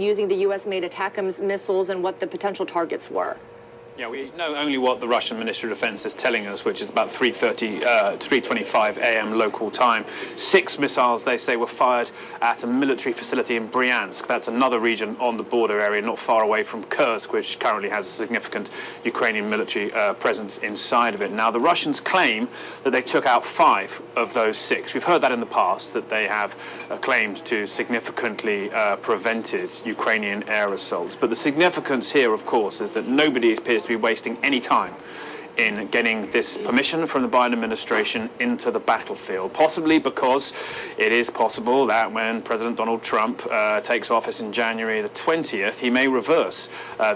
using the U.S.-made ATACMS missiles and what the potential targets were? Yeah, we know only what the Russian Ministry of Defense is telling us, which is about 3:25 a.m. local time. 6 missiles, they say, were fired at a military facility in Bryansk. That's another region on the border area, not far away from Kursk, which currently has a significant Ukrainian military presence inside of it. Now, the Russians claim that they took out 5 of those 6. We've heard that in the past, that they have claimed to significantly prevented Ukrainian air assaults. But the significance here, of course, is that nobody appears to be wasting any time in getting this permission from the Biden administration into the battlefield, possibly because it is possible that when President Donald Trump takes office in January the 20th, he may reverse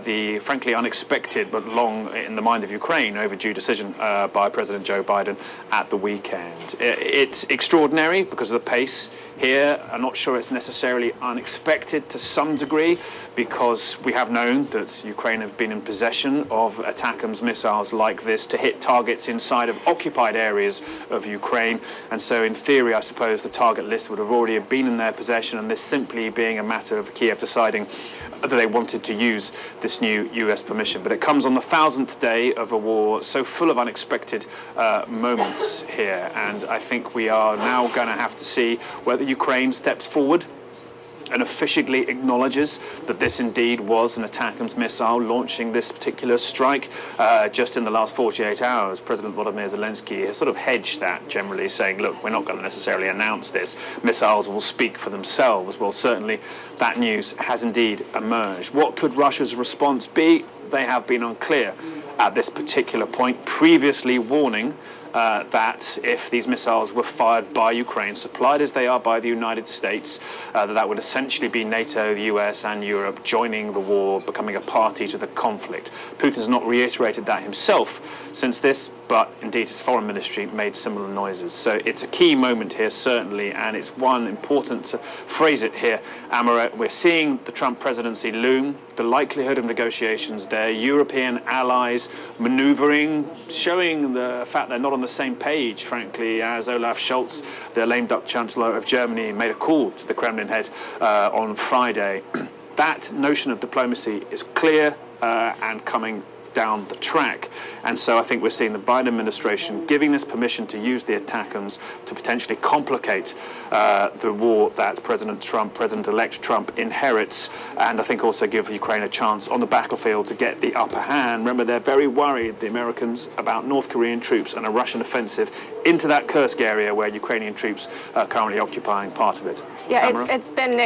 the frankly unexpected but long in the mind of Ukraine overdue decision by President Joe Biden at the weekend. It's extraordinary because of the pace here. I'm not sure it's necessarily unexpected to some degree, because we have known that Ukraine have been in possession of ATACMS missiles like this to hit targets inside of occupied areas of Ukraine. And so in theory, I suppose the target list would have already been in their possession, and this simply being a matter of Kiev deciding that they wanted to use this new US permission. But it comes on the 1,000th day of a war so full of unexpected moments here. And I think we are now going to have to see whether Ukraine steps forward and officially acknowledges that this indeed was an ATACMS missile launching this particular strike. Just in the last 48 hours, President Volodymyr Zelensky has sort of hedged that, generally saying, look, we're not going to necessarily announce this. Missiles will speak for themselves. Well, certainly that news has indeed emerged. What could Russia's response be? They have been unclear at this particular point, previously warning that if these missiles were fired by Ukraine, supplied as they are by the United States, that would essentially be NATO, the US and Europe joining the war, becoming a party to the conflict. Putin's not reiterated that himself since this, but indeed his foreign ministry made similar noises. So it's a key moment here, certainly, and it's one important to phrase it here, Amara. We're seeing the Trump presidency loom, the likelihood of negotiations there, European allies maneuvering, showing the fact they're not on the same page, frankly, as Olaf Scholz, the lame duck chancellor of Germany, made a call to the Kremlin head on Friday. That notion of diplomacy is clear and coming down the track. And so I think we're seeing the Biden administration giving this permission to use the ATACMS to potentially complicate the war that President-elect Trump inherits, and I think also give Ukraine a chance on the battlefield to get the upper hand. Remember, they're very worried, the Americans, about North Korean troops and a Russian offensive into that Kursk area where Ukrainian troops are currently occupying part of it. Yeah, it's been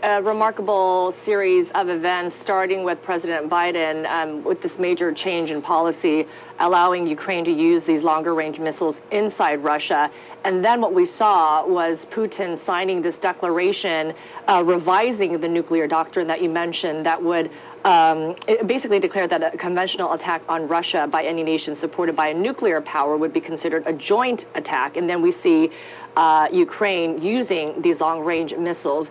a remarkable series of events, starting with President Biden with this major change in policy, allowing Ukraine to use these longer-range missiles inside Russia. And then what we saw was Putin signing this declaration, revising the nuclear doctrine that you mentioned, that would it basically declared that a conventional attack on Russia by any nation supported by a nuclear power would be considered a joint attack. And then we see Ukraine using these long-range missiles.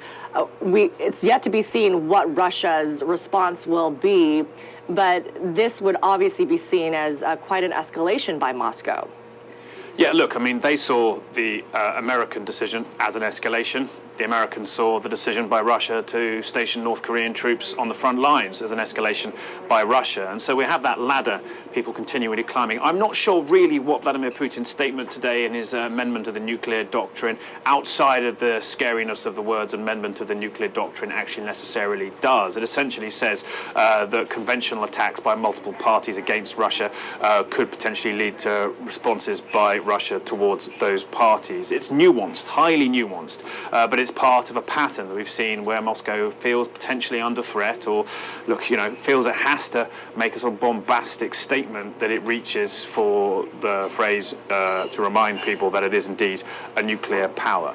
It's yet to be seen what Russia's response will be, but this would obviously be seen as quite an escalation by Moscow. Yeah, look, I mean, they saw the American decision as an escalation. The Americans saw the decision by Russia to station North Korean troops on the front lines as an escalation by Russia. And so we have that ladder, people continually climbing. I'm not sure really what Vladimir Putin's statement today in his amendment of the nuclear doctrine, outside of the scariness of the words amendment of the nuclear doctrine, actually necessarily does. It essentially says that conventional attacks by multiple parties against Russia could potentially lead to responses by Russia towards those parties. It's nuanced, highly nuanced, but it's part of a pattern that we've seen where Moscow feels potentially under threat, or feels it has to make a sort of bombastic statement that it reaches for the phrase to remind people that it is indeed a nuclear power.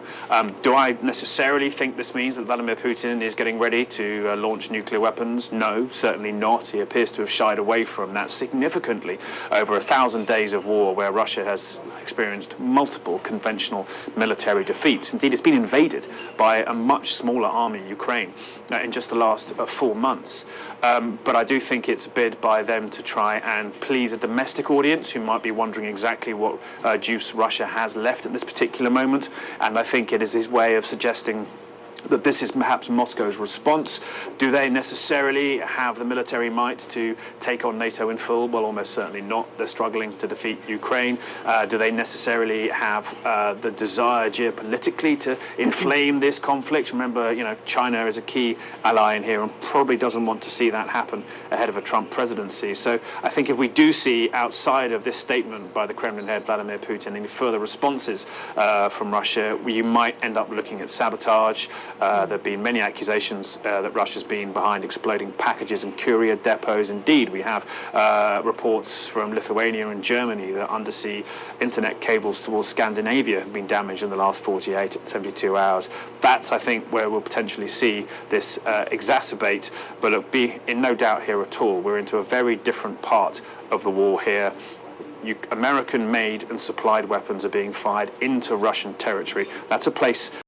Do I necessarily think this means that Vladimir Putin is getting ready to launch nuclear weapons? No, certainly not. He appears to have shied away from that significantly over 1,000 days of war where Russia has experienced multiple conventional military defeats. Indeed, it's been invaded by a much smaller army, Ukraine, in just the last 4 months. But I do think it's a bid by them to try and please a domestic audience who might be wondering exactly what juice Russia has left at this particular moment. And I think it is his way of suggesting that this is perhaps Moscow's response. Do they necessarily have the military might to take on NATO in full? Well, almost certainly not. They're struggling to defeat Ukraine. Do they necessarily have the desire geopolitically to inflame this conflict? Remember, China is a key ally in here and probably doesn't want to see that happen ahead of a Trump presidency. So I think if we do see outside of this statement by the Kremlin head, Vladimir Putin, any further responses from Russia, you might end up looking at sabotage. There have been many accusations that Russia's been behind exploding packages and courier depots. Indeed, we have reports from Lithuania and Germany that undersea internet cables towards Scandinavia have been damaged in the last 48 to 72 hours. That's, I think, where we'll potentially see this exacerbate, but it'll be in no doubt here at all. We're into a very different part of the war here. American-made and supplied weapons are being fired into Russian territory. That's a place